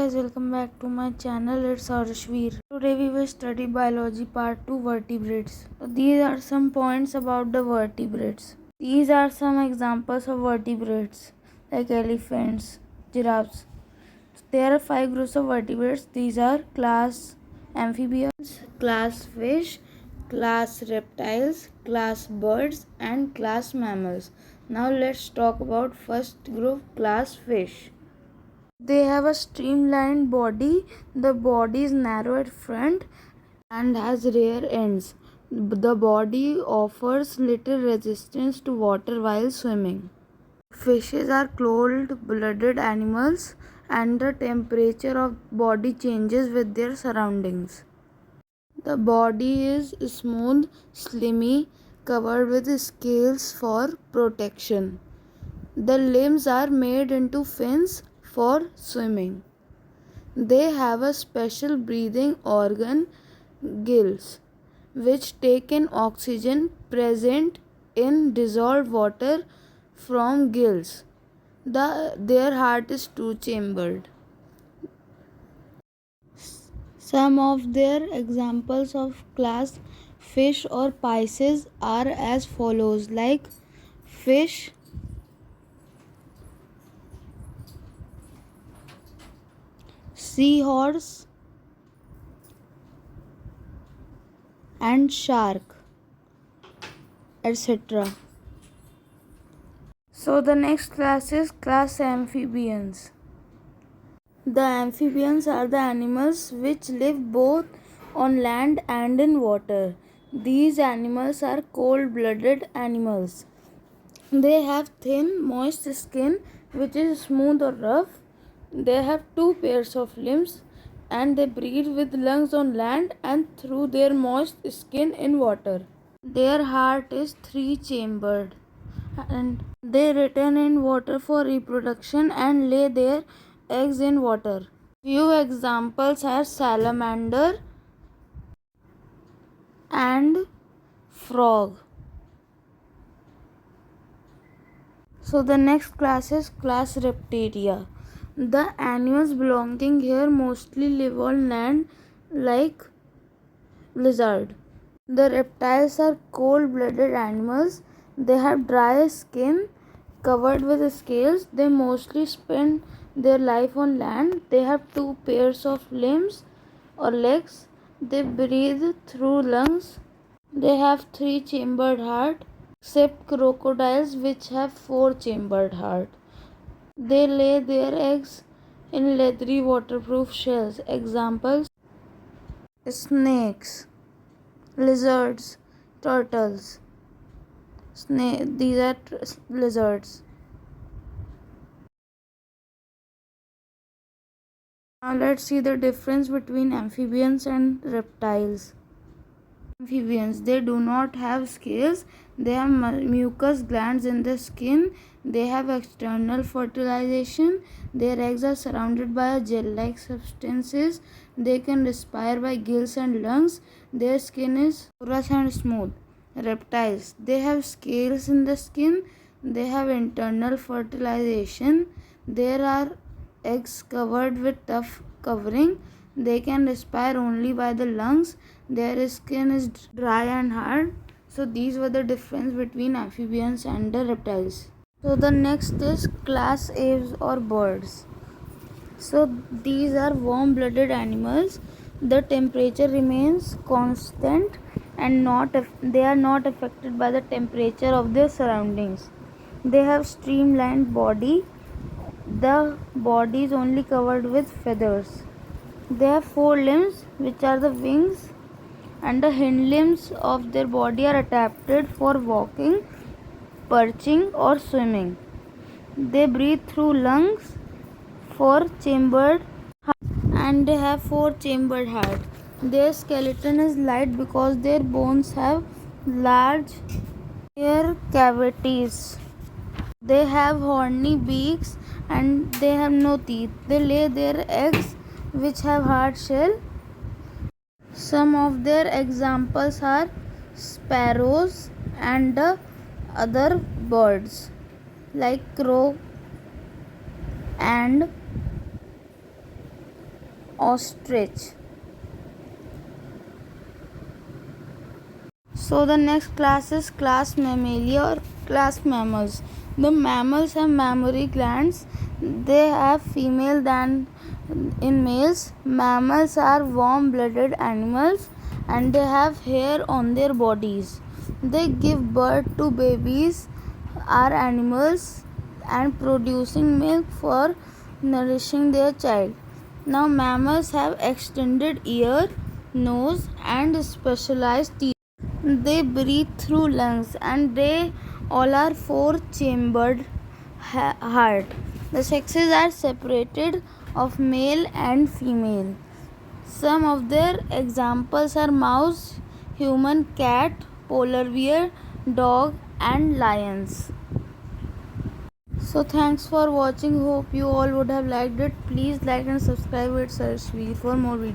guys, welcome back to my channel. It's Arshveer. Today we will study biology part 2, vertebrates. So these are some points about the vertebrates. These are some examples of vertebrates like elephants, giraffes. So there are 5 groups of vertebrates. These are class amphibians, class fish, class reptiles, class birds and class mammals. Now let's talk about first group, class fish. They have a streamlined body. The body is narrow at front and has rear ends. The body offers little resistance to water while swimming. Fishes are cold-blooded animals and the temperature of body changes with their surroundings. The body is smooth, slimy, covered with scales for protection. The limbs are made into fins for swimming. They have a special breathing organ, gills, which take in oxygen present in dissolved water from gills. Their heart is two-chambered. Some of their examples of class fish or Pisces are as follows, like fish, seahorse and shark, etc. So the next class is class amphibians. The amphibians are the animals which live both on land and in water. These animals are cold-blooded animals. They have thin, moist skin which is smooth or rough. They have 2 pairs of limbs and they breathe with lungs on land and through their moist skin in water. Their heart is 3-chambered and they return in water for reproduction and lay their eggs in water. Few examples are salamander and frog. So the next class is class reptilia. The animals belonging here mostly live on land like lizard. The reptiles are cold-blooded animals. They have dry skin covered with scales. They mostly spend their life on land. They have 2 pairs of limbs or legs. They breathe through lungs. They have 3-chambered heart, except crocodiles which have 4-chambered heart. They lay their eggs in leathery waterproof shells. Examples: snakes, lizards, turtles. These are lizards. Now let's see the difference between amphibians and reptiles. Amphibians, they do not have scales. They have mucus glands in the skin. They have external fertilization. Their eggs are surrounded by gel-like substances. They can respire by gills and lungs. Their skin is porous and smooth. Reptiles, they have scales in the skin. They have internal fertilization. There are eggs covered with tough covering. They can respire only by the lungs. Their skin is dry and hard. So these were the difference between amphibians and the reptiles. So the next is class aves or birds. So these are warm-blooded animals. The temperature remains constant and they are not affected by the temperature of their surroundings. They have streamlined body. The body is only covered with feathers. They have 4 limbs, which are the wings, and the hind limbs of their body are adapted for walking, perching or swimming. They breathe through lungs, 4-chambered heart, and they have 4-chambered heart. Their skeleton is light because their bones have large air cavities. They have horny beaks and they have no teeth. They lay their eggs which have hard shell. Some of their examples are sparrows and other birds like crow and ostrich. So the next class is class Mammalia or class mammals. The mammals have mammary glands. They have female than in males. Mammals are warm-blooded animals and they have hair on their bodies. They give birth to babies, are animals, and producing milk for nourishing their child. Now mammals have extended ear, nose, and specialized teeth. They breathe through lungs and they all are four chambered heart. The sexes are separated of male and female. Some of their examples are mouse, human, cat, polar bear, dog, and lions. So thanks for watching. Hope you all would have liked it. Please like and subscribe it, Sir Sweet, for more videos.